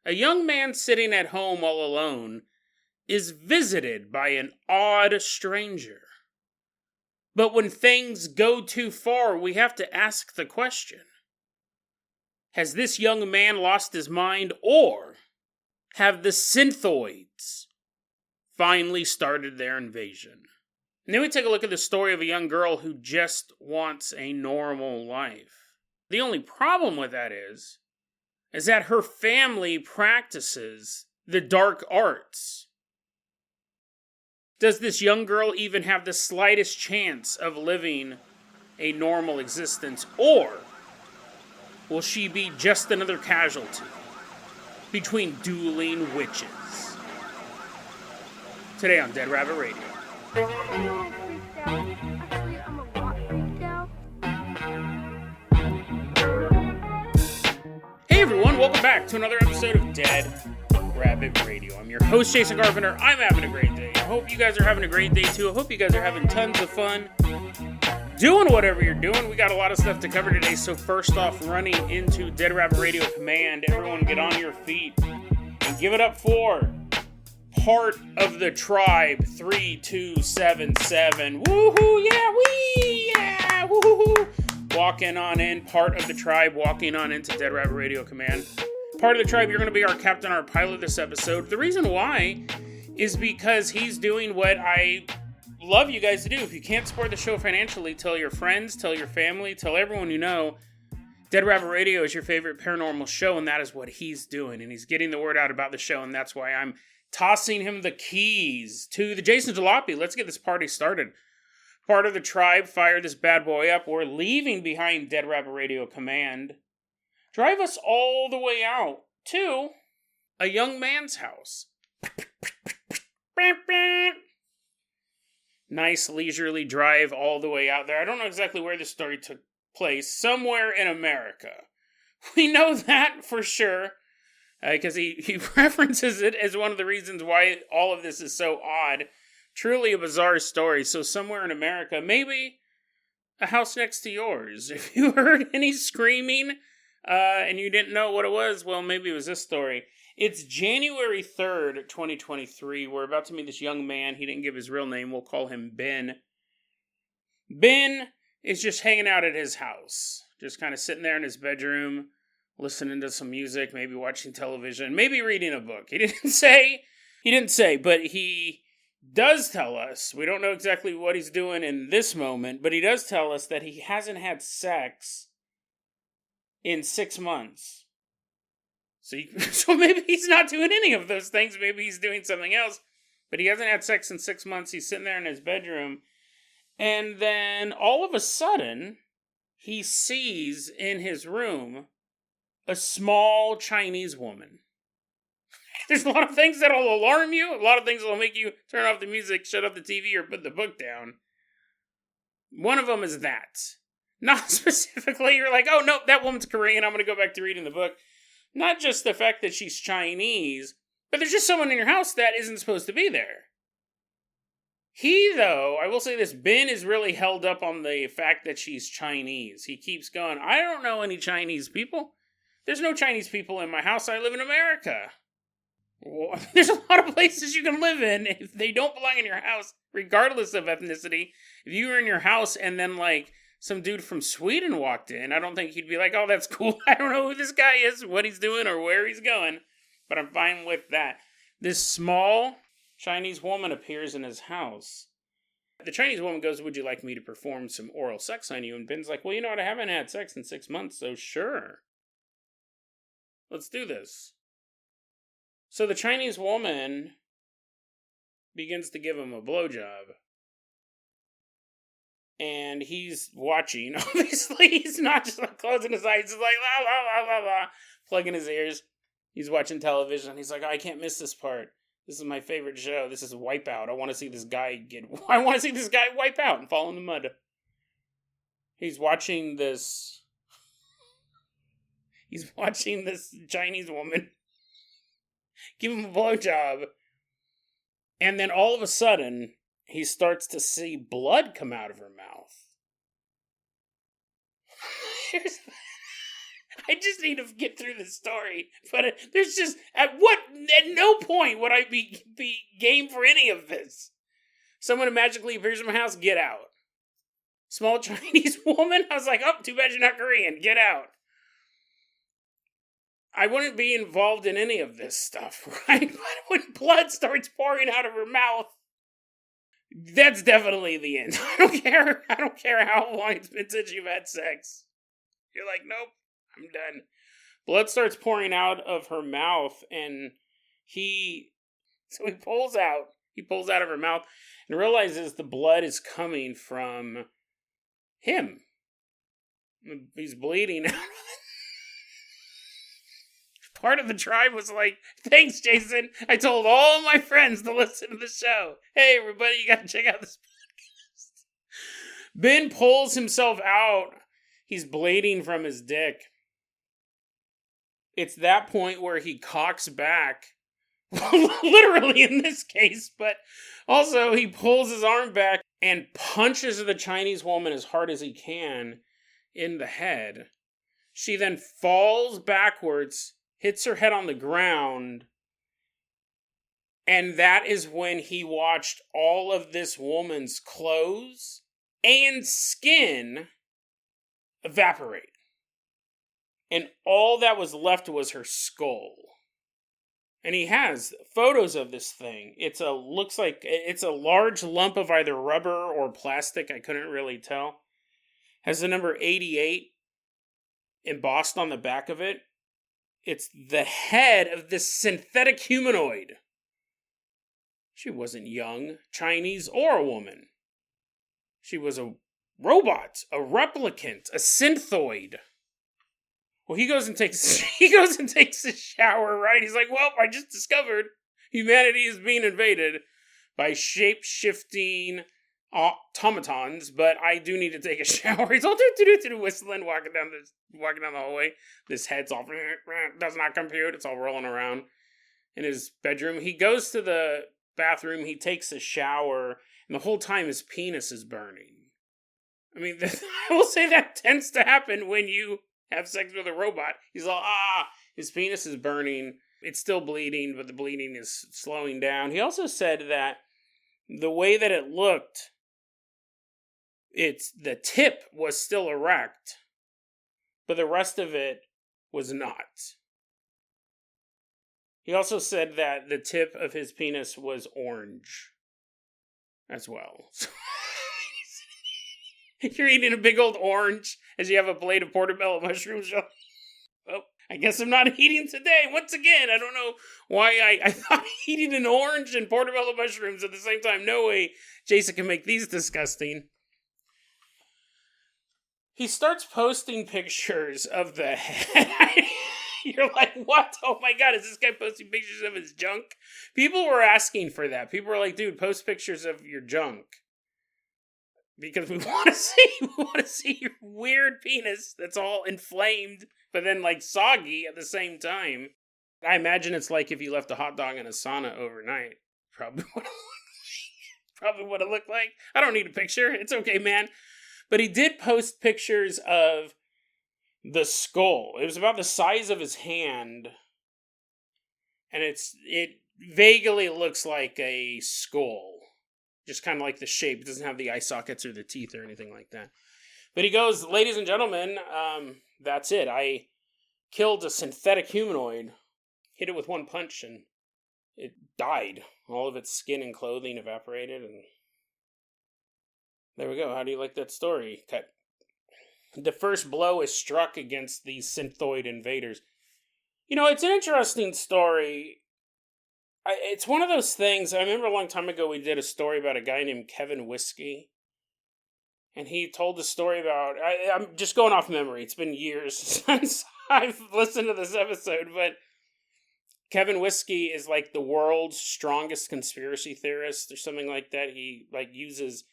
A young man sitting at home all alone is visited by an odd stranger. But when things go too far, we have to ask the question: has this young man lost his mind, or have the Synthoids finally started their invasion? And then we take a look at the story of a young girl who just wants a normal life. The only problem with that is that her family practices the dark arts. Does this young girl even have the slightest chance of living a normal existence, or will she be just another casualty between dueling witches? Today on Dead Rabbit Radio. Hey everyone, welcome back to another episode of Dead Rabbit Radio. I'm your host, Jason Carpenter. I'm having a great day. I hope you guys are having a great day too. I hope you guys are having tons of fun doing whatever you're doing. We got a lot of stuff to cover today, so first off, running into Dead Rabbit Radio Command. Everyone get on your feet and give it up for part of the tribe 3277. Woohoo, yeah, wee, yeah, woohoo. Walking on in, part of the tribe, walking on into Dead Rabbit Radio Command. Part of the tribe, you're going to be our captain, our pilot this episode. The reason why is because he's doing what I love you guys to do. If you can't support the show financially, tell your friends, tell your family, tell everyone you know. Dead Rabbit Radio is your favorite paranormal show, and that is what he's doing. And he's getting the word out about the show, and that's why I'm tossing him the keys to the Jason Jalopy. Let's get this party started. Part of the tribe, fire this bad boy up. We're leaving behind Dead Rabbit Radio Command. Drive us all the way out to a young man's house. Nice leisurely drive all the way out there. I don't know exactly where this story took place. Somewhere in America. We know that for sure. Because he references it as one of the reasons why all of this is so odd. Truly a bizarre story. So somewhere in America, maybe a house next to yours. If you heard any screaming and you didn't know what it was, well, maybe it was this story. It's January 3rd, 2023. We're about to meet this young man. He didn't give his real name. We'll call him Ben. Ben is just hanging out at his house. Just kind of sitting there in his bedroom, listening to some music, maybe watching television, maybe reading a book. He didn't say, but he does tell us, we don't know exactly what he's doing in this moment, but he does tell us that he hasn't had sex in 6 months. So maybe he's not doing any of those things. Maybe he's doing something else. But he hasn't had sex in 6 months. He's sitting there in his bedroom. And then all of a sudden, he sees in his room a small Chinese woman. There's a lot of things that'll alarm you. A lot of things that'll make you turn off the music, shut off the TV, or put the book down. One of them is that. Not specifically, you're like, oh, no, that woman's Korean. I'm going to go back to reading the book. Not just the fact that she's Chinese, but there's just someone in your house that isn't supposed to be there. He, though, I will say this, Ben is really held up on the fact that she's Chinese. He keeps going, I don't know any Chinese people. There's no Chinese people in my house. I live in America. Well, there's a lot of places you can live in if they don't belong in your house, regardless of ethnicity. If you were in your house and then, like, some dude from Sweden walked in, I don't think he'd be like, oh, that's cool. I don't know who this guy is, what he's doing, or where he's going. But I'm fine with that. This small Chinese woman appears in his house. The Chinese woman goes, would you like me to perform some oral sex on you? And Ben's like, well, you know what? I haven't had sex in 6 months, so sure. Let's do this. So the Chinese woman begins to give him a blowjob. And he's watching. Obviously, he's not just like closing his eyes. He's like, la, la, la, la, la, plugging his ears. He's watching television. He's like, oh, I can't miss this part. This is my favorite show. This is Wipeout. I want to see this guy wipe out and fall in the mud. He's watching this Chinese woman give him a blowjob. And then all of a sudden, he starts to see blood come out of her mouth. I just need to get through this story. But there's just, at no point would I be game for any of this. Someone magically appears in my house, get out. Small Chinese woman, I was like, oh, too bad you're not Korean, get out. I wouldn't be involved in any of this stuff, right? But when blood starts pouring out of her mouth, that's definitely the end. I don't care how long it's been since you've had sex. You're like, nope, I'm done. Blood starts pouring out of her mouth, and he pulls out of her mouth and realizes the blood is coming from him. He's bleeding out. Part of the tribe was like, thanks, Jason. I told all my friends to listen to the show. Hey, everybody, you got to check out this podcast. Ben pulls himself out. He's bleeding from his dick. It's that point where he cocks back. Literally in this case, but also he pulls his arm back and punches the Chinese woman as hard as he can in the head. She then falls backwards, hits her head on the ground, and that is when he watched all of this woman's clothes and skin evaporate. And all that was left was her skull. And he has photos of this thing. Looks like it's a large lump of either rubber or plastic, I couldn't really tell. Has the number 88 embossed on the back of it. It's the head of this synthetic humanoid. She wasn't young, Chinese, or a woman. She was a robot, a replicant, a synthoid. Well, he goes and takes a shower, right? He's like, well, I just discovered humanity is being invaded by shape-shifting automatons, but I do need to take a shower. He's all whistling, walking down the hallway. This head's all does not compute. It's all rolling around in his bedroom. He goes to the bathroom. He takes a shower, and the whole time his penis is burning. I mean, I will say that tends to happen when you have sex with a robot. He's all, his penis is burning. It's still bleeding, but the bleeding is slowing down. He also said that the way that it looked, the tip was still erect, but the rest of it was not. He also said that the tip of his penis was orange as well. You're eating a big old orange as you have a plate of portobello mushrooms. Oh, I guess I'm not eating today. Once again, I don't know why I thought eating an orange and portobello mushrooms at the same time. No way Jason can make these disgusting. He starts posting pictures of the head. You're like, what? Oh my god, is this guy posting pictures of his junk? People were asking for that. People were like, dude, post pictures of your junk. Because we want to see your weird penis that's all inflamed, but then like soggy at the same time. I imagine it's like if you left a hot dog in a sauna overnight. Probably what it looked like. I don't need a picture. It's okay, man. But he did post pictures of the skull. It was about the size of his hand. And it vaguely looks like a skull. Just kind of like the shape. It doesn't have the eye sockets or the teeth or anything like that. But he goes, ladies and gentlemen, that's it. I killed a synthetic humanoid. Hit it with one punch and it died. All of its skin and clothing evaporated. And there we go. How do you like that story? Cut. The first blow is struck against these synthoid invaders. You know, it's an interesting story. It's one of those things. I remember a long time ago we did a story about a guy named Kevin Wikse. And he told the story about... I'm just going off memory. It's been years since I've listened to this episode. But Kevin Wikse is like the world's strongest conspiracy theorist or something like that. He like uses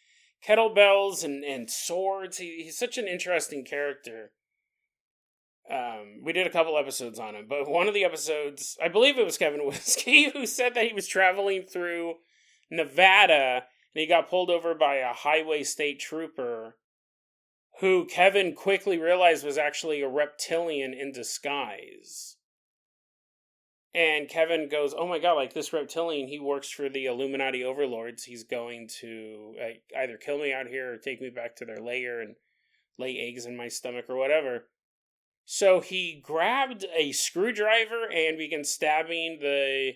kettlebells and swords. He's such an interesting character. We did a couple episodes on him, but one of the episodes, I believe it was Kevin Wikse, who said that he was traveling through Nevada and he got pulled over by a highway state trooper who Kevin quickly realized was actually a reptilian in disguise. And Kevin goes, oh my god, like this reptilian, he works for the Illuminati overlords. He's going to either kill me out here or take me back to their lair and lay eggs in my stomach or whatever. So he grabbed a screwdriver and began stabbing the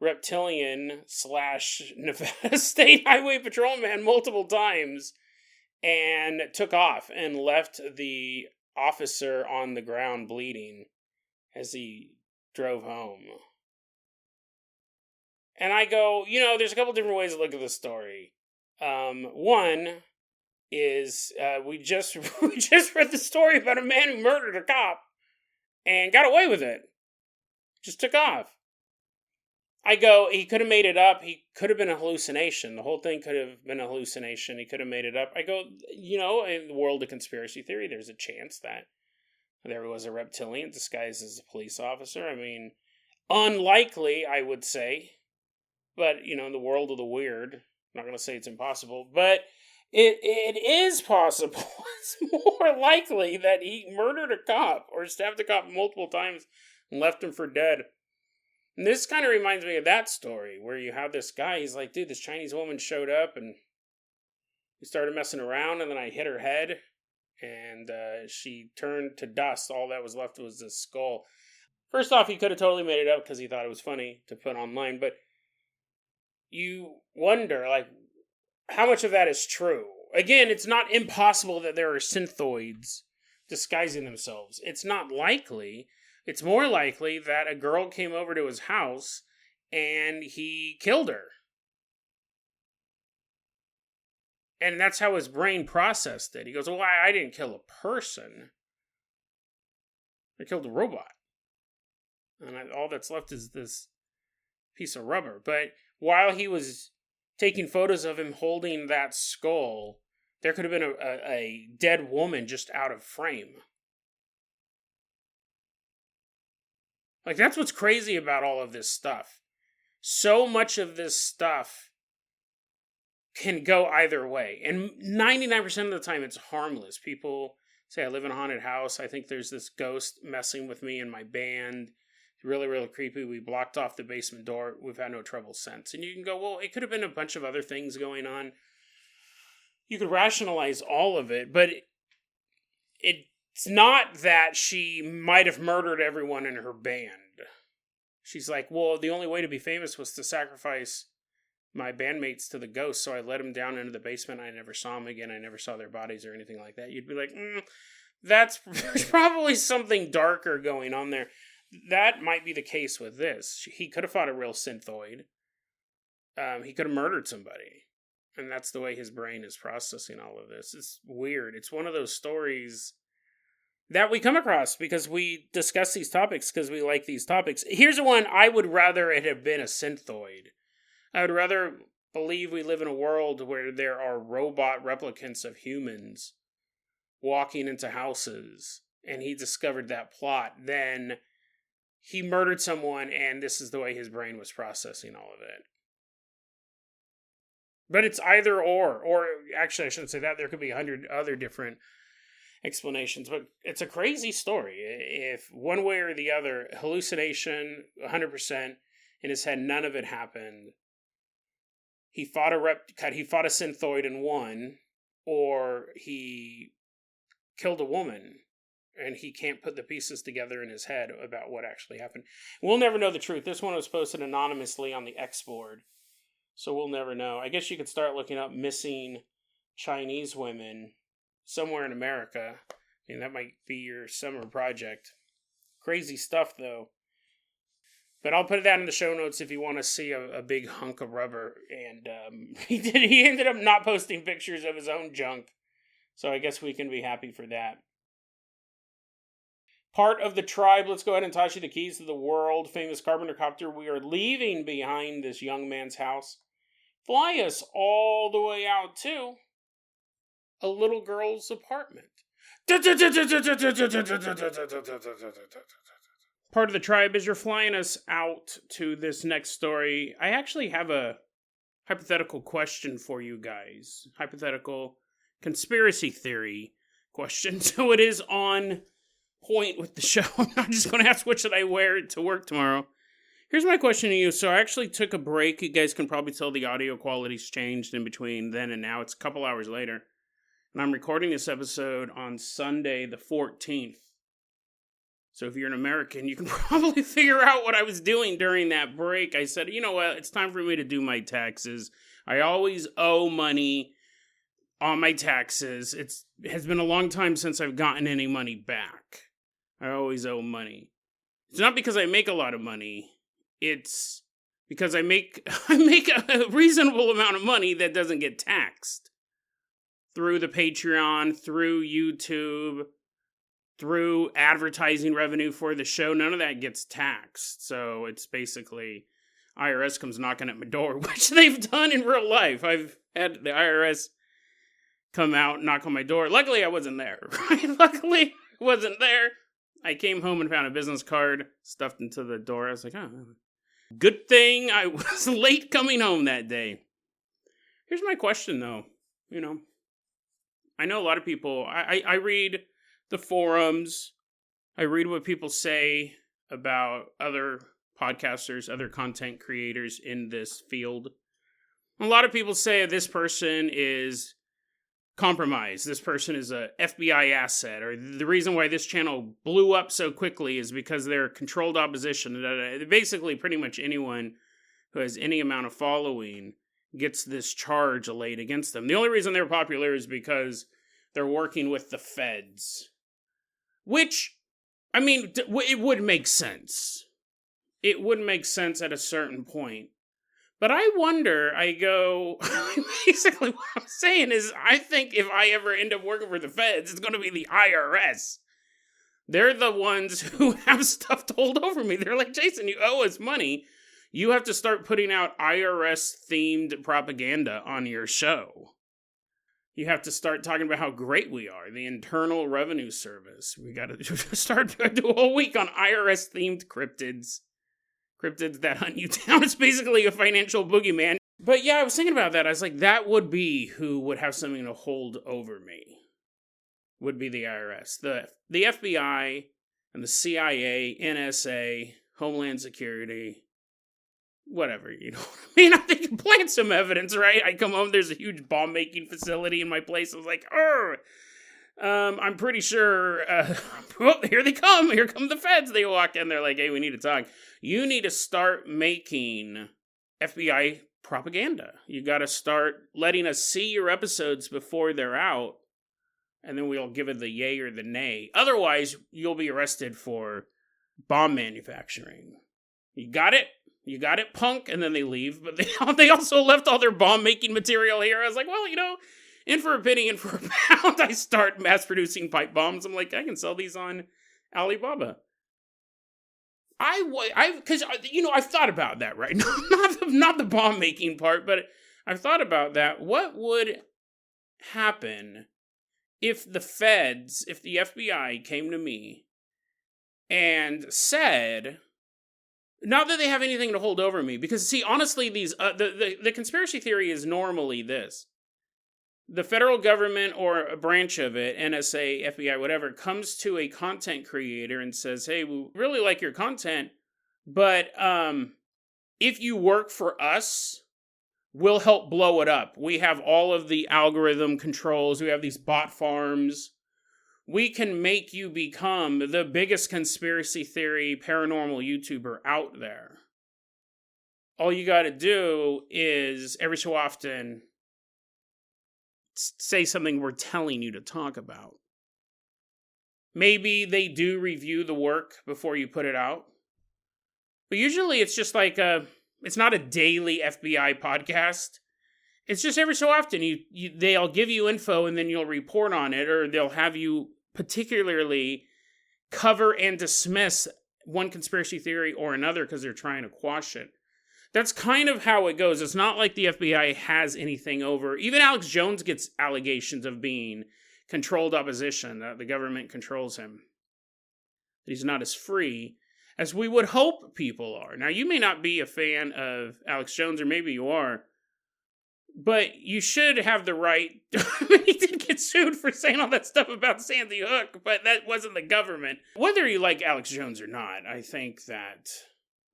Reptilian / Nevada State Highway Patrolman multiple times and took off and left the officer on the ground bleeding as he drove home. And I go, there's a couple different ways to look at this story. One is we just read the story about a man who murdered a cop and got away with it. Just took off. I go, he could have made it up. He could have been a hallucination. The whole thing could have been a hallucination. He could have made it up. I go, in the world of conspiracy theory, there's a chance that there was a reptilian disguised as a police officer. I mean, unlikely, I would say. But, in the world of the weird, I'm not going to say it's impossible, but it is possible. It's more likely that he murdered a cop or stabbed a cop multiple times and left him for dead. And this kind of reminds me of that story where you have this guy, he's like, dude, this Chinese woman showed up and we started messing around and then I hit her head and she turned to dust. All that was left was this skull. First off, he could have totally made it up because he thought it was funny to put online, but you wonder, like, how much of that is true? Again, it's not impossible that there are synthoids disguising themselves. It's not likely. It's more likely that a girl came over to his house and he killed her. And that's how his brain processed it. He goes, well, I didn't kill a person. I killed a robot. And all that's left is this piece of rubber. But while he was taking photos of him holding that skull, there could have been a dead woman just out of frame. Like, that's what's crazy about all of this stuff. So much of this stuff can go either way. And 99% of the time, it's harmless. People say, I live in a haunted house. I think there's this ghost messing with me and my band. It's really, really creepy. We blocked off the basement door. We've had no trouble since. And you can go, well, it could have been a bunch of other things going on. You could rationalize all of it, but it's not that she might have murdered everyone in her band. She's like, well, the only way to be famous was to sacrifice my bandmates to the ghost, so I let them down into the basement. I never saw them again. I never saw their bodies or anything like that. You'd be like, there's probably something darker going on there. That might be the case with this. He could have fought a real synthoid. He could have murdered somebody. And that's the way his brain is processing all of this. It's weird. It's one of those stories that we come across because we discuss these topics because we like these topics. Here's the one. I would rather it have been a synthoid. I would rather believe we live in a world where there are robot replicants of humans walking into houses and he discovered that plot than he murdered someone and this is the way his brain was processing all of it. But it's either or actually I shouldn't say that. There could be 100 other different explanations, but it's a crazy story. If one way or the other, hallucination, 100%, in his head, none of it happened. He fought he fought a synthoid and won, or he killed a woman, and he can't put the pieces together in his head about what actually happened. We'll never know the truth. This one was posted anonymously on the X board, so we'll never know. I guess you could start looking up missing Chinese women somewhere in America. I mean, that might be your summer project. Crazy stuff, though. But I'll put that in the show notes if you want to see a big hunk of rubber. And he ended up not posting pictures of his own junk. So I guess we can be happy for that. Part of the tribe, let's go ahead and toss you the keys to the world famous Carpenter Copter. We are leaving behind this young man's house. Fly us all the way out to a little girl's apartment. Part of the tribe, as you're flying us out to this next story, I actually have a hypothetical question for you guys. Hypothetical conspiracy theory question, so it is on point with the show. I'm not just going to ask what should I wear to work tomorrow. Here's my question to you. So I actually took a break. You guys can probably tell the audio quality's changed in between then and now. It's a couple hours later. And I'm recording this episode on Sunday the 14th. So if you're an American, you can probably figure out what I was doing during that break. I said, you know what, it's time for me to do my taxes. I always owe money on my taxes. It has been a long time since I've gotten any money back. I always owe money. It's not because I make a lot of money. It's because I make a reasonable amount of money that doesn't get taxed. Through the Patreon, through YouTube, through advertising revenue for the show, none of that gets taxed. So it's basically IRS comes knocking at my door, which they've done in real life. I've had the IRS come out, knock on my door. Luckily, I wasn't there. Right? Luckily, I wasn't there. I came home and found a business card stuffed into the door. I was like, oh, good thing I was late coming home that day. Here's my question, though. You know, I know a lot of people, I read the forums, I read what people say about other podcasters, other content creators in this field. A lot of people say this person is compromised, this person is a FBI asset, or the reason why this channel blew up so quickly is because they're controlled opposition. Basically, pretty much anyone who has any amount of following gets this charge laid against them. The only reason they're popular is because they're working with the feds. Which, I mean, it would make sense. It would make sense at a certain point. But I wonder, basically what I'm saying is, I think if I ever end up working for the feds, it's going to be the IRS. They're the ones who have stuff told over me. They're like, Jason, you owe us money. You have to start putting out IRS-themed propaganda on your show. You have to start talking about how great we are, the Internal Revenue Service. We got to start do a whole week on IRS-themed cryptids. Cryptids that hunt you down. It's basically a financial boogeyman. But yeah, I was thinking about that. I was like, that would be who would have something to hold over me. Would be the IRS. The FBI and the CIA, NSA, Homeland Security, whatever, you know what I mean? They can plant some evidence, right? I come home, there's a huge bomb-making facility in my place. I was like, I'm pretty sure, well, here they come. Here come the feds. They walk in, they're like, hey, we need to talk. You need to start making FBI propaganda. You got to start letting us see your episodes before they're out, and then we'll give it the yay or the nay. Otherwise, you'll be arrested for bomb manufacturing. You got it? You got it, punk? And then they leave. But they also left all their bomb-making material here. I was like, well, you know, in for a penny, in for a pound, I start mass-producing pipe bombs. I'm like, I can sell these on Alibaba. Because, you know, I've thought about that, right? Not the bomb-making part, but I've thought about that. What would happen if the feds, if the FBI came to me and said, not that they have anything to hold over me, because, see, honestly, these the conspiracy theory is normally this. The federal government or a branch of it, NSA, FBI, whatever, comes to a content creator and says, hey, we really like your content, but if you work for us, we'll help blow it up. We have all of the algorithm controls. We have these bot farms. We can make you become the biggest conspiracy theory paranormal YouTuber out there. All you got to do is, every so often, say something we're telling you to talk about. Maybe they do review the work before you put it out. But usually it's just like it's not a daily FBI podcast. It's just every so often they'll give you info and then you'll report on it, or they'll have you particularly cover and dismiss one conspiracy theory or another because they're trying to quash it. That's kind of how it goes. It's not like the FBI has anything over. Even Alex Jones gets allegations of being controlled opposition, that the government controls him. He's not as free as we would hope people are. Now, you may not be a fan of Alex Jones, or maybe you are, but you should have the right. He did get get sued for saying all that stuff about Sandy Hook, but that wasn't the government. Whether you like Alex Jones or not, I think that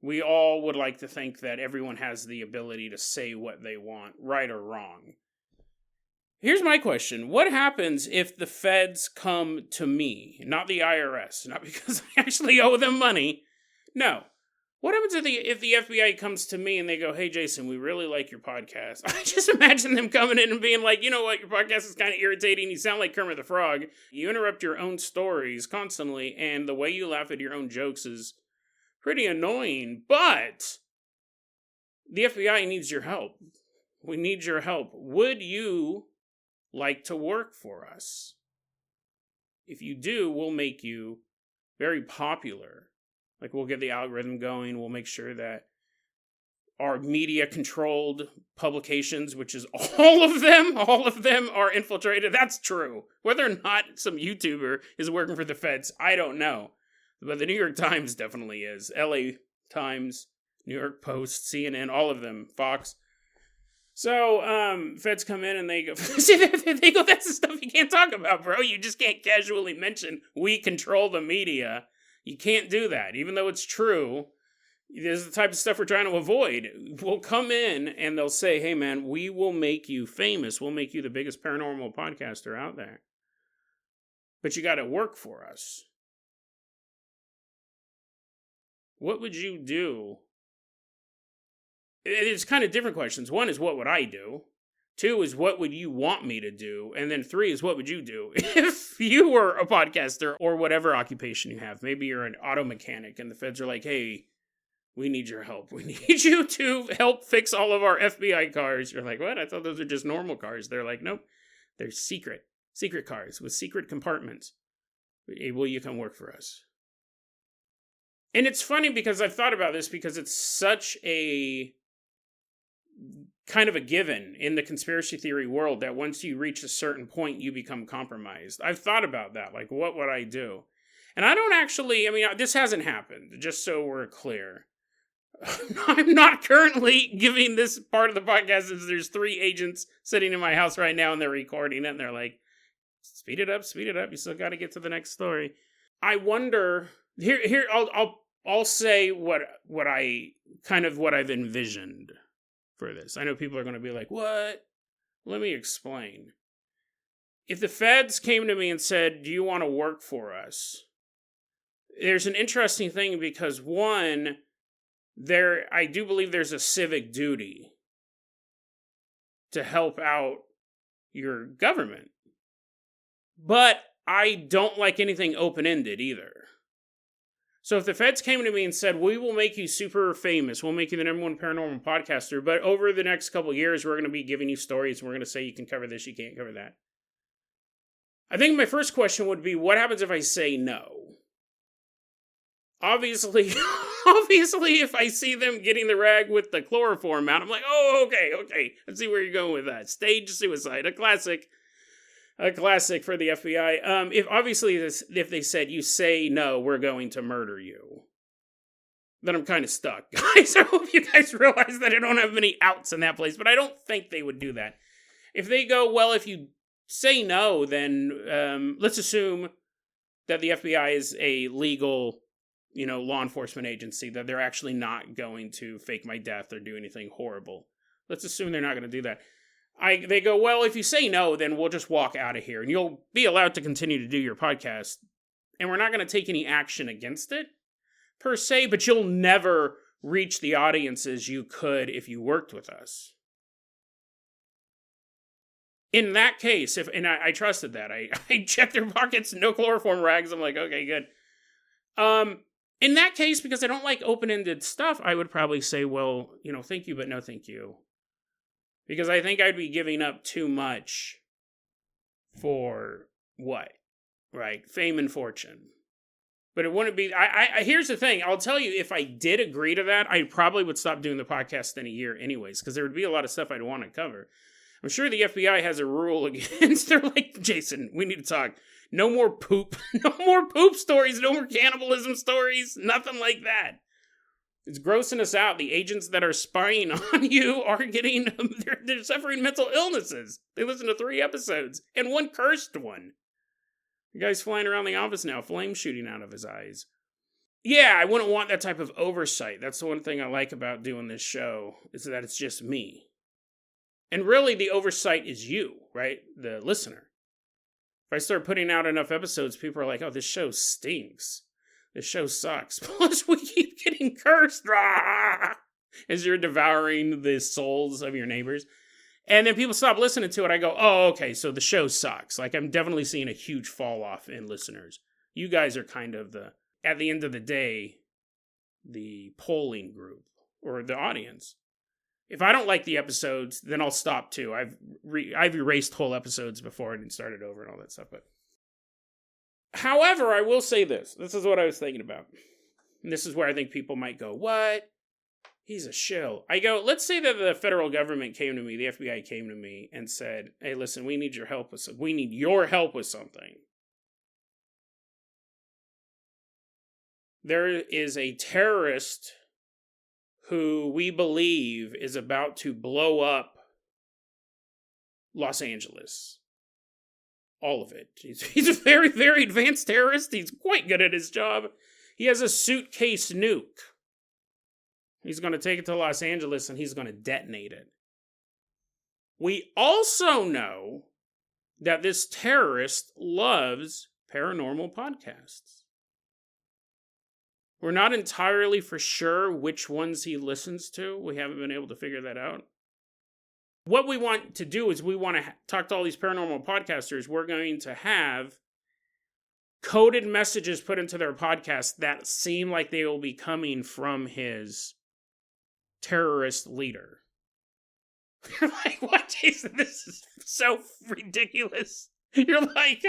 we all would like to think that everyone has the ability to say what they want, right or wrong. Here's my question. What happens if the feds come to me, not the IRS, not because I actually owe them money? No. What happens if the FBI comes to me and they go, hey, Jason, we really like your podcast? I just imagine them coming in and being like, you know what, your podcast is kind of irritating. You sound like Kermit the Frog. You interrupt your own stories constantly, and the way you laugh at your own jokes is pretty annoying. But the FBI needs your help. We need your help. Would you like to work for us? If you do, we'll make you very popular. Like, we'll get the algorithm going. We'll make sure that our media-controlled publications, which is all of them are infiltrated. That's true. Whether or not some YouTuber is working for the feds, I don't know. But the New York Times definitely is. LA Times, New York Post, CNN, all of them, Fox. So, feds come in and they go, they go, that's the stuff you can't talk about, bro. You just can't casually mention, we control the media. You can't do that, even though it's true. This is the type of stuff we're trying to avoid. We'll come in and they'll say, hey man, we will make you famous. We'll make you the biggest paranormal podcaster out there. But you got to work for us. What would you do? It's kind of different questions. One is, what would I do? Two is, what would you want me to do? And then three is, what would you do if you were a podcaster or whatever occupation you have? Maybe you're an auto mechanic and the feds are like, hey, we need your help. We need you to help fix all of our FBI cars. You're like, what? I thought those are just normal cars. They're like, nope, they're secret cars with secret compartments. Will you come work for us? And it's funny because I've thought about this because it's such a kind of a given in the conspiracy theory world that once you reach a certain point, you become compromised. I've thought about that. Like, what would I do? And I don't actually, this hasn't happened, just so we're clear. I'm not currently giving this part of the podcast as there's 3 agents sitting in my house right now and they're recording it and they're like, speed it up. You still got to get to the next story. I wonder, I'll say what I've envisioned for this. I know people are going to be like, what? Let me explain. If the feds came to me and said, do you want to work for us? There's an interesting thing because one, I do believe there's a civic duty to help out your government. But I don't like anything open-ended either. So if the feds came to me and said, we will make you super famous, we'll make you the #1 paranormal podcaster, but over the next couple of years, we're going to be giving you stories, and we're going to say you can cover this, you can't cover that. I think my first question would be, what happens if I say no? Obviously, if I see them getting the rag with the chloroform out, I'm like, oh, okay, let's see where you're going with that. Stage suicide, a classic for the FBI. If they said, you say no, we're going to murder you, then I'm kind of stuck. Guys, I hope you guys realize that I don't have many outs in that place, but I don't think they would do that. If they go, well, if you say no, then let's assume that the FBI is a legal, law enforcement agency, that they're actually not going to fake my death or do anything horrible. Let's assume they're not going to do that. They go, well, if you say no, then we'll just walk out of here and you'll be allowed to continue to do your podcast. And we're not going to take any action against it, per se, but you'll never reach the audiences you could if you worked with us. In that case, I trusted that. I checked their pockets, no chloroform rags. I'm like, okay, good. In that case, because I don't like open-ended stuff, I would probably say, well, thank you, but no thank you. Because I think I'd be giving up too much for what? Right? Fame and fortune. But it wouldn't be... here's the thing. I'll tell you, if I did agree to that, I probably would stop doing the podcast in a year anyways, because there would be a lot of stuff I'd want to cover. I'm sure the FBI has a rule against... They're like, Jason, we need to talk. No more poop. No more poop stories. No more cannibalism stories. Nothing like that. It's grossing us out. The agents that are spying on you are getting, they're suffering mental illnesses. They listen to 3 episodes and 1 cursed one. The guy's flying around the office now, flame shooting out of his eyes. Yeah, I wouldn't want that type of oversight. That's the one thing I like about doing this show, is that it's just me. And really, the oversight is you, right? The listener. If I start putting out enough episodes, people are like, oh, this show stinks. This show sucks. Plus, we keep getting cursed as you're devouring the souls of your neighbors. And then people stop listening to it. I go, oh, okay, so the show sucks. Like, I'm definitely seeing a huge fall off in listeners. You guys are kind of at the end of the day, the polling group or the audience. If I don't like the episodes, then I'll stop too. I've erased whole episodes before and started over and all that stuff. But however, I will say this. This is what I was thinking about. And this is where I think people might go, what? He's a shill. I go, let's say that the federal government came to me, the FBI came to me and said, hey, listen, we need your help with something. We need your help with something. There is a terrorist who we believe is about to blow up Los Angeles. All of it. He's a very, very advanced terrorist. He's quite good at his job. He has a suitcase nuke. He's going to take it to Los Angeles and he's going to detonate it. We also know that this terrorist loves paranormal podcasts. We're not entirely for sure which ones he listens to. We haven't been able to figure that out. What we want to do is we want to talk to all these paranormal podcasters. We're going to have coded messages put into their podcast that seem like they will be coming from his terrorist leader. You're like, what, Jason? This is so ridiculous. You're like,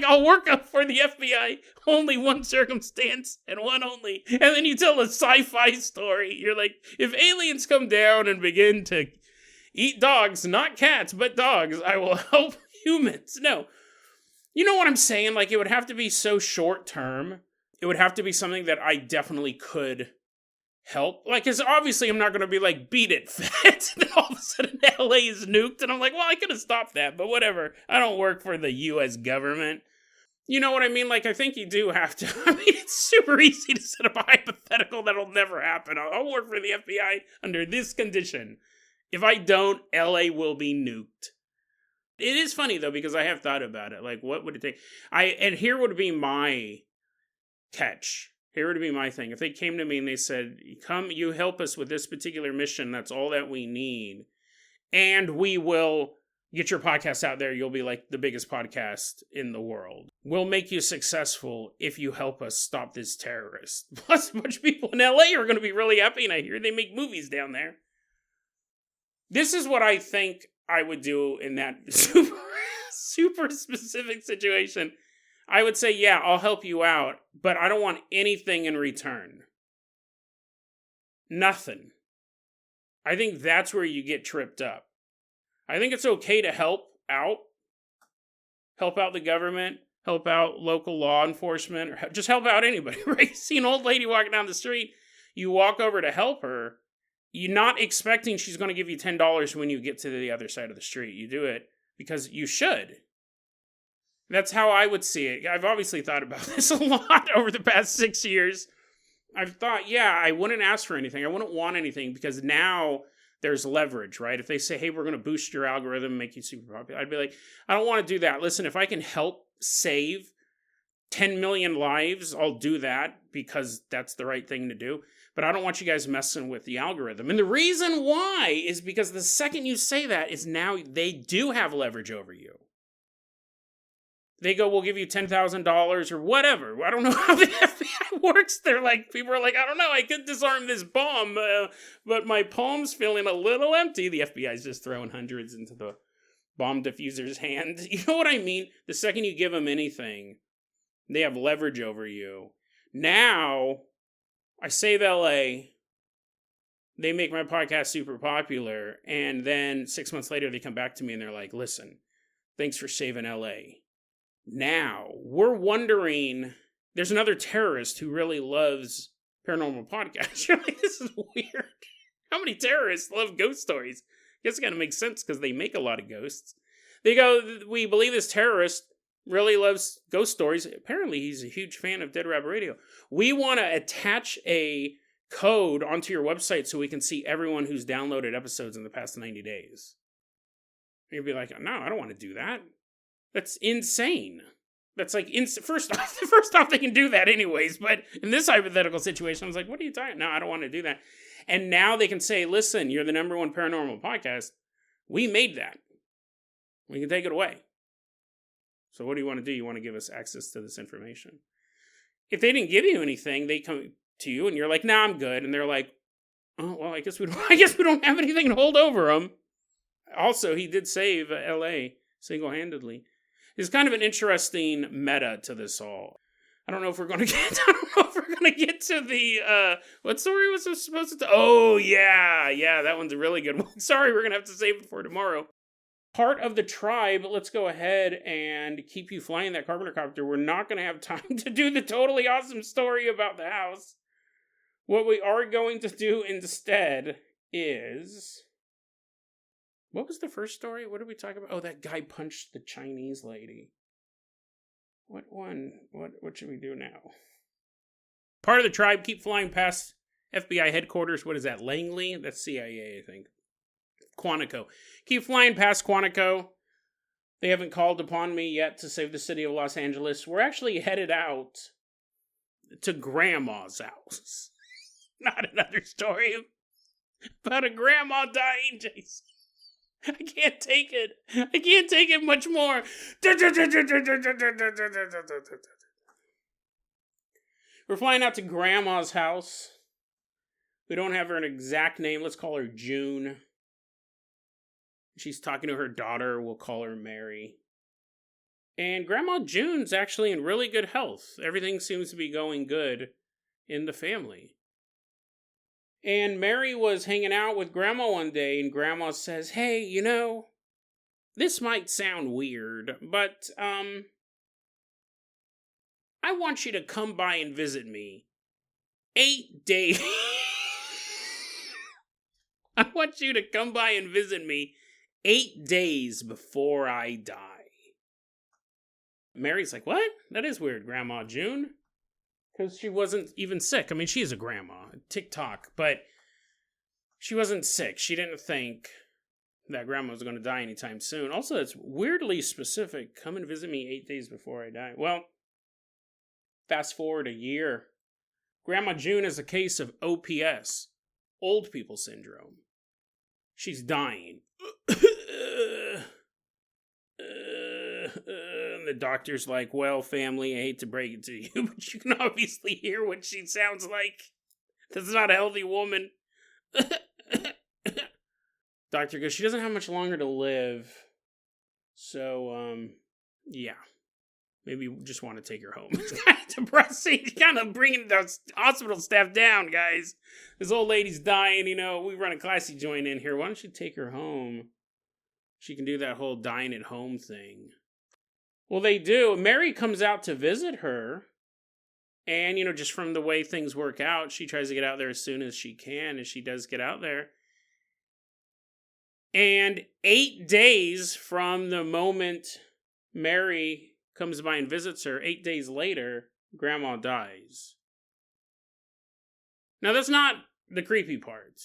I'll work up for the FBI only one circumstance and one only. And then you tell a sci-fi story. You're like, if aliens come down and begin to eat dogs, not cats, but dogs, I will help humans. No. You know what I'm saying? Like, it would have to be so short term. It would have to be something that I definitely could help. Like, because obviously I'm not going to be like, beat it, fat. And all of a sudden LA is nuked. And I'm like, well, I could have stopped that, but whatever. I don't work for the U.S. government. You know what I mean? Like, I think you do have to. I mean, it's super easy to set up a hypothetical that'll never happen. I'll work for the FBI under this condition. If I don't, LA will be nuked. It is funny, though, because I have thought about it. Like, what would it take? And here would be my catch. Here would be my thing. If they came to me and they said, come, you help us with this particular mission, that's all that we need, and we will get your podcast out there, you'll be like the biggest podcast in the world. We'll make you successful if you help us stop this terrorist. Plus, a bunch of people in LA are going to be really happy, and I hear they make movies down there. This is what I think I would do in that super specific situation. I would say, yeah, I'll help you out, but I don't want anything in return. Nothing. I think that's where you get tripped up. I think it's okay to help out the government, help out local law enforcement, or just help out anybody, right? See an old lady walking down the street, you walk over to help her, you're not expecting she's going to give you $10 when you get to the other side of the street. You do it because you should. That's how I would see it. I've obviously thought about this a lot over the past 6 years. I've thought, yeah, I wouldn't ask for anything. I wouldn't want anything because now there's leverage, right? If they say, hey, we're going to boost your algorithm, make you super popular, I'd be like, I don't want to do that. Listen, if I can help save 10 million lives, I'll do that because that's the right thing to do. But I don't want you guys messing with the algorithm. And the reason why is because the second you say that is now they do have leverage over you. They go, we'll give you $10,000 or whatever. I don't know how the FBI works. They're like, people are like, I don't know, I could disarm this bomb, but my palm's feeling a little empty. The FBI's just throwing hundreds into the bomb diffuser's hand. You know what I mean? The second you give them anything, they have leverage over you. Now, I save LA, they make my podcast super popular, and then 6 months later they come back to me and they're like, listen, thanks for saving LA. Now, we're wondering, there's another terrorist who really loves paranormal podcast. You're like, this is weird. How many terrorists love ghost stories? Guess it's gotta make sense because they make a lot of ghosts. They go, we believe this terrorist really loves ghost stories. Apparently, he's a huge fan of Dead Rabbit Radio. We want to attach a code onto your website so we can see everyone who's downloaded episodes in the past 90 days. And you'd be like, no, I don't want to do that. That's insane. That's like, first off, they can do that anyways. But in this hypothetical situation, I was like, what are you talking? No, I don't want to do that. And now they can say, listen, you're the #1 paranormal podcast. We made that. We can take it away. So what do you want to do? You want to give us access to this information. If they didn't give you anything, they come to you and you're like, nah, I'm good. And they're like, oh, well, I guess we don't have anything to hold over them. Also, he did save LA single-handedly. It's kind of an interesting meta to this all. I don't know if we're going to get to the, what story was this supposed to? Oh, yeah, that one's a really good one. Sorry, we're going to have to save it for tomorrow. Part of the tribe, let's go ahead and keep you flying that carpenter copter. We're not going to have time to do the totally awesome story about the house. What we are going to do instead is... What was the first story? What did we talk about? Oh, that guy punched the Chinese lady. What one? What should we do now? Part of the tribe, keep flying past FBI headquarters. What is that? Langley? That's CIA, I think. Quantico. Keep flying past Quantico. They haven't called upon me yet to save the city of Los Angeles. We're actually headed out to Grandma's house. Not another story about a grandma dying, Jason. I can't take it. I can't take it much more. We're flying out to Grandma's house. We don't have her an exact name. Let's call her June. She's talking to her daughter. We'll call her Mary. And Grandma June's actually in really good health. Everything seems to be going good in the family. And Mary was hanging out with Grandma one day, and Grandma says, hey, you know, this might sound weird, but, I want you to come by and visit me 8 days. I want you to come by and visit me 8 days before I die. Mary's like, what? That is weird, Grandma June. Because she wasn't even sick. I mean, she is a grandma. TikTok. But she wasn't sick. She didn't think that grandma was going to die anytime soon. Also, it's weirdly specific. Come and visit me 8 days before I die. Well, fast forward a year. Grandma June is a case of OPS. Old people syndrome. She's dying. And the doctor's like, well, family, I hate to break it to you, but you can obviously hear what she sounds like. That's not a healthy woman. Doctor goes, she doesn't have much longer to live. So, yeah. Maybe we just want to take her home. It's kind of depressing. Kind of bringing the hospital staff down, guys. This old lady's dying, you know. We run a classy joint in here. Why don't you take her home? She can do that whole dying at home thing. Well, they do. Mary comes out to visit her. And, you know, just from the way things work out, she tries to get out there as soon as she can. And she does get out there. And 8 days from the moment Mary comes by and visits her, 8 days later, Grandma dies. Now, that's not the creepy part.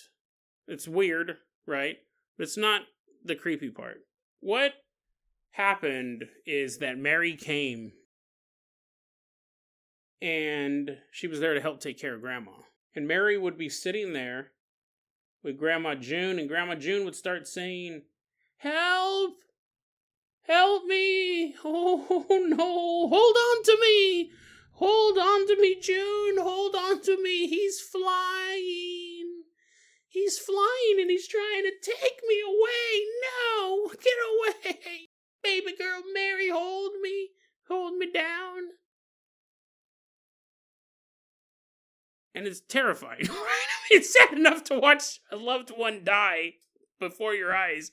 It's weird, right? But it's not the creepy part. What happened is that Mary came and she was there to help take care of Grandma. And Mary would be sitting there with Grandma June, and Grandma June would start saying, help! Help me! Oh no! Hold on to me! Hold on to me, June! Hold on to me! He's flying! He's flying and he's trying to take me away! No! Get away! Baby girl Mary, hold me! Hold me down! And it's terrifying, right? It's sad enough to watch a loved one die before your eyes.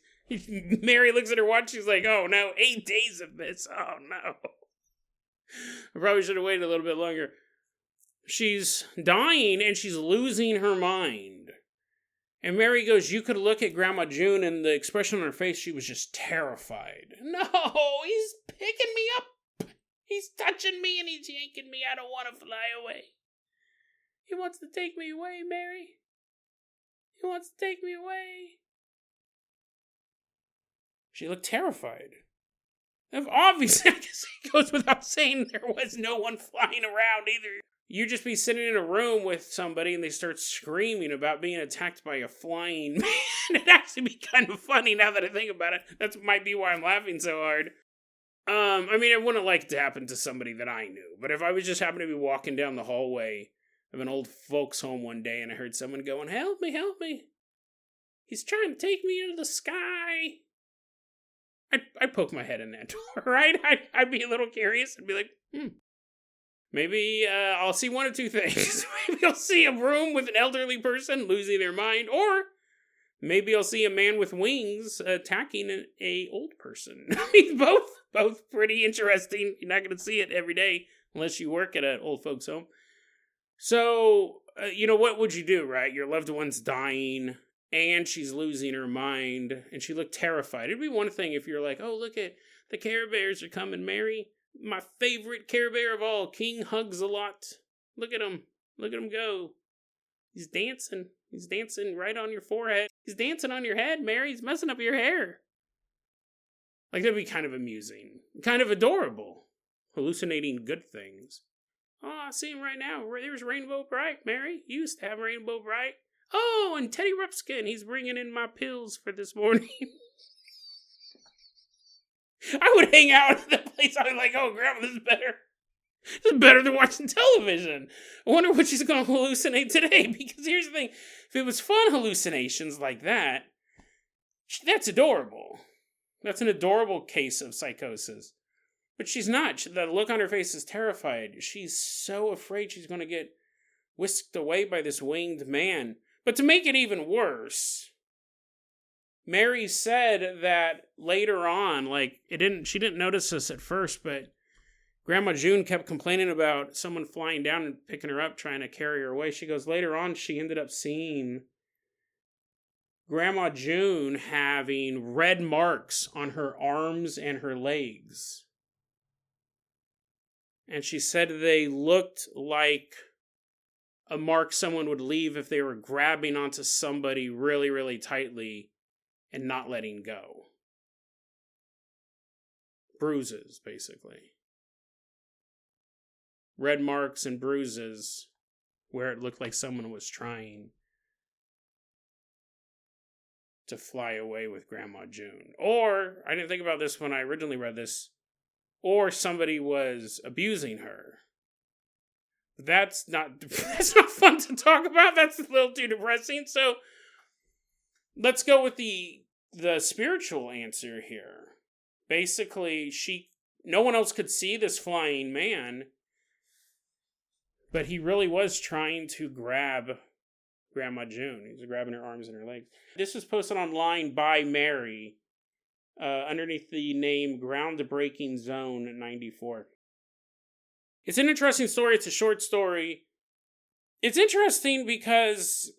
Mary looks at her watch, she's like, oh no, 8 days of this, oh no. I probably should have waited a little bit longer. she's dying and she's losing her mind. And Mary goes, you could look at Grandma June and the expression on her face, she was just terrified. No, he's picking me up. He's touching me and he's yanking me. I don't want to fly away. He wants to take me away, Mary. He wants to take me away. She looked terrified. Obviously, I guess it goes without saying there was no one flying around either. You just be sitting in a room with somebody and they start screaming about being attacked by a flying man. It'd actually be kind of funny now that I think about it. That might be why I'm laughing so hard. I mean, I wouldn't like it to happen to somebody that I knew. But if I was just happening to be walking down the hallway of an old folks home one day and I heard someone going, help me, help me. He's trying to take me into the sky. I'd poke my head in that door, right? I'd be a little curious. I'd be like, maybe I'll see one of two things. Maybe I'll see a room with an elderly person losing their mind, or maybe I'll see a man with wings attacking an old person. I mean, both pretty interesting. You're not going to see it every day unless you work at an old folks home. So, what would you do, right? Your loved one's dying, and she's losing her mind, and she looked terrified. It'd be one thing if you're like, oh, look at the Care Bears are coming, Mary. My favorite Care Bear of all, King Hugs a Lot. Look at him. Look at him go. He's dancing. He's dancing right on your forehead. He's dancing on your head, Mary. He's messing up your hair. Like, that'd be kind of amusing. Kind of adorable. Hallucinating good things. Oh, I see him right now. There's Rainbow Bright, Mary. You used to have Rainbow Bright. Oh, and Teddy Ruxpin. He's bringing in my pills for this morning. I would hang out at the place. I was like, oh, Grandma, this is better. This is better than watching television. I wonder what she's going to hallucinate today. Because here's the thing. If it was fun hallucinations like that, that's adorable. That's an adorable case of psychosis. But she's not. The look on her face is terrified. She's so afraid she's going to get whisked away by this winged man. But to make it even worse, Mary said that later on, she didn't notice this at first, but Grandma June kept complaining about someone flying down and picking her up, trying to carry her away. She goes, later on, she ended up seeing Grandma June having red marks on her arms and her legs. And she said they looked like a mark someone would leave if they were grabbing onto somebody really, really tightly and not letting go. Bruises, basically. Red marks and bruises where it looked like someone was trying to fly away with Grandma June. Or, I didn't think about this when I originally read this, or somebody was abusing her. That's not fun to talk about. That's a little too depressing. So let's go with the spiritual answer here. Basically, no one else could see this flying man, but he really was trying to grab Grandma June. He was grabbing her arms and her legs. This was posted online by Mary, underneath the name Groundbreaking Zone 94. It's an interesting story. It's a short story. It's interesting because,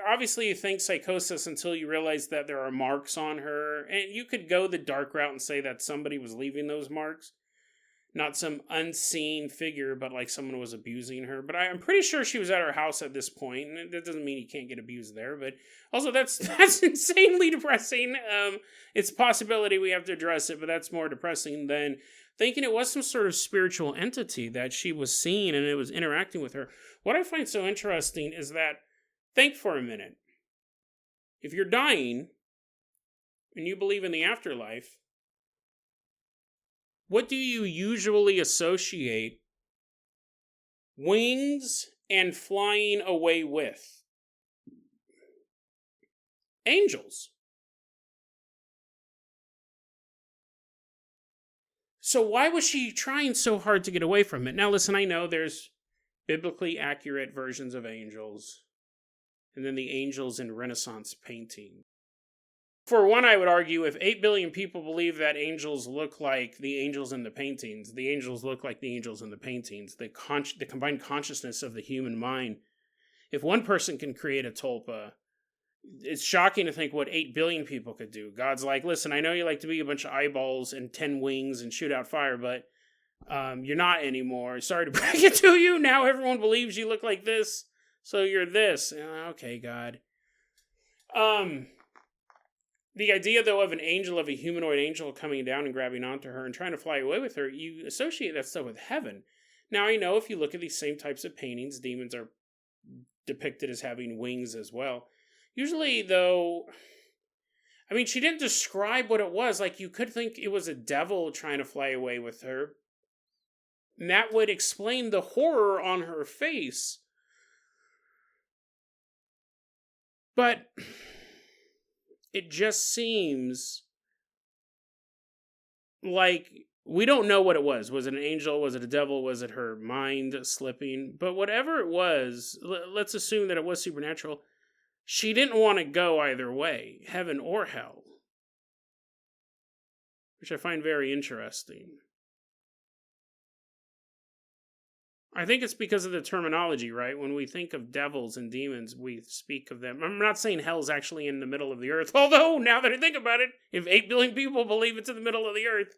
obviously you think psychosis until you realize that there are marks on her. And you could go the dark route and say that somebody was leaving those marks. Not some unseen figure, but someone was abusing her. But I'm pretty sure she was at her house at this point. And that doesn't mean you can't get abused there. But also, that's insanely depressing. It's a possibility we have to address it, but that's more depressing than thinking it was some sort of spiritual entity that she was seeing and it was interacting with her. What I find so interesting is that, think for a minute. If you're dying and you believe in the afterlife, what do you usually associate wings and flying away with? Angels. So why was she trying so hard to get away from it? Now listen, I know there's biblically accurate versions of angels, and then the angels in Renaissance painting. For one, I would argue if 8 billion people believe that angels look like the angels in the paintings, the angels look like the angels in the paintings, the combined consciousness of the human mind. If one person can create a tulpa, it's shocking to think what 8 billion people could do. God's like, listen, I know you like to be a bunch of eyeballs and 10 wings and shoot out fire, but you're not anymore. Sorry to break it to you. Now everyone believes you look like this, so you're this. Okay, God. The idea, though, of an angel, of a humanoid angel coming down and grabbing onto her and trying to fly away with her, you associate that stuff with heaven. Now, I know if you look at these same types of paintings, demons are depicted as having wings as well. Usually, though, I mean, she didn't describe what it was. Like, you could think it was a devil trying to fly away with her. And that would explain the horror on her face. But it just seems like we don't know what it was. Was it an angel? Was it a devil? Was it her mind slipping? But whatever it was, let's assume that it was supernatural. She didn't want to go either way, heaven or hell. Which I find very interesting. I think it's because of the terminology, right? When we think of devils and demons, we speak of them. I'm not saying hell's actually in the middle of the earth. Although, now that I think about it, if 8 billion people believe it's in the middle of the earth,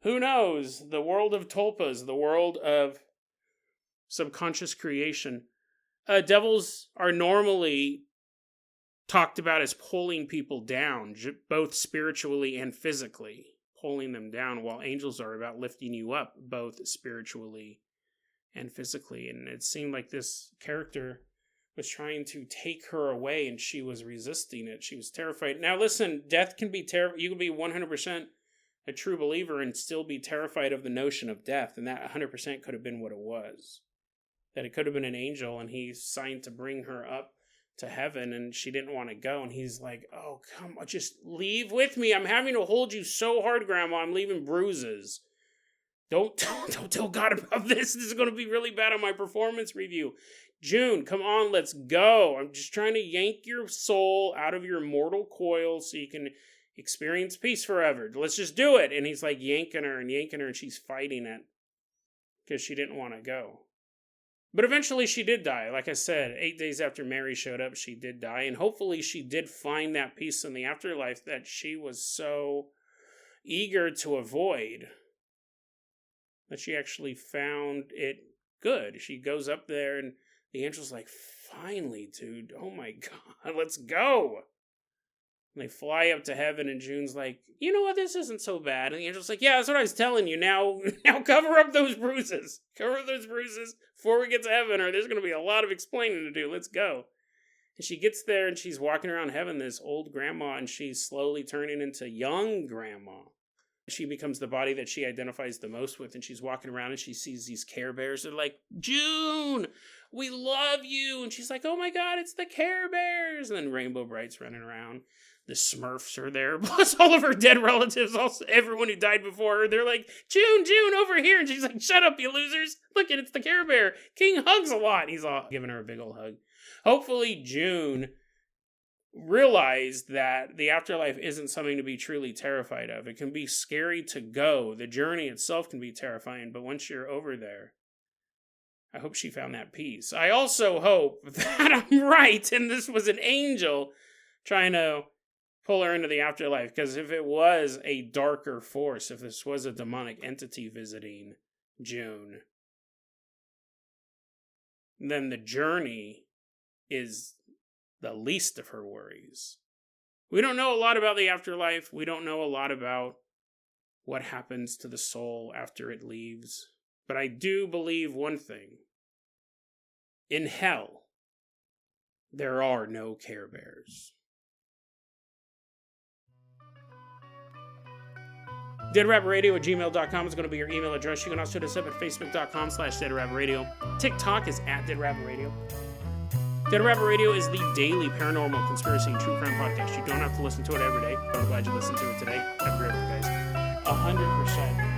who knows? The world of tulpas, the world of subconscious creation. Devils are normally talked about as pulling people down, both spiritually and physically, pulling them down, while angels are about lifting you up, both spiritually and physically. And it seemed like this character was trying to take her away, and she was resisting it. She was terrified. Now listen, death can be terrible. You can be 100% a true believer and still be terrified of the notion of death, and that 100% could have been what it was. That it could have been an angel, and he's signed to bring her up to heaven, and she didn't want to go, and he's like, oh, come on, just leave with me. I'm having to hold you so hard, Grandma. I'm leaving bruises. Don't tell God about this. This is going to be really bad on my performance review. June, come on, let's go. I'm just trying to yank your soul out of your mortal coil so you can experience peace forever. Let's just do it. And he's like yanking her, and she's fighting it because she didn't want to go. But eventually she did die. Like I said, 8 days after Mary showed up, she did die. And hopefully she did find that peace in the afterlife that she was so eager to avoid. That she actually found it good. She goes up there and the angel's like, finally, dude. Oh my God, let's go. And they fly up to heaven and June's like, you know what, this isn't so bad. And the angel's like, yeah, that's what I was telling you. Now cover up those bruises. Cover up those bruises before we get to heaven, or there's going to be a lot of explaining to do. Let's go. And she gets there and she's walking around heaven, this old grandma, and she's slowly turning into young grandma. She becomes the body that she identifies the most with, and she's walking around and she sees these Care Bears. They're like, June, we love you. And she's like, oh my God, it's the Care Bears. And then Rainbow Bright's running around. The Smurfs are there, plus all of her dead relatives, also everyone who died before her. They're like, June, over here. And she's like, shut up, you losers. Look, it's the Care Bear. King hugs a lot. He's all giving her a big old hug. Hopefully June realized that the afterlife isn't something to be truly terrified of. It can be scary to go. The journey itself can be terrifying, but once you're over there, I hope she found that peace. I also hope that I'm right and this was an angel trying to pull her into the afterlife, because if it was a darker force, if this was a demonic entity visiting June, then the journey is the least of her worries. We don't know a lot about the afterlife. We don't know a lot about what happens to the soul after it leaves. But I do believe one thing. In hell, there are no Care Bears. DeadRabbitRadio@gmail.com is going to be your email address. You can also hit us up at Facebook.com/DeadRabbitRadio. TikTok is @DeadRabbitRadio. Dead Rabbit Radio is the daily paranormal, conspiracy, and true crime podcast. You don't have to listen to it every day, but I'm glad you listened to it today. Have a great one, guys. 100%.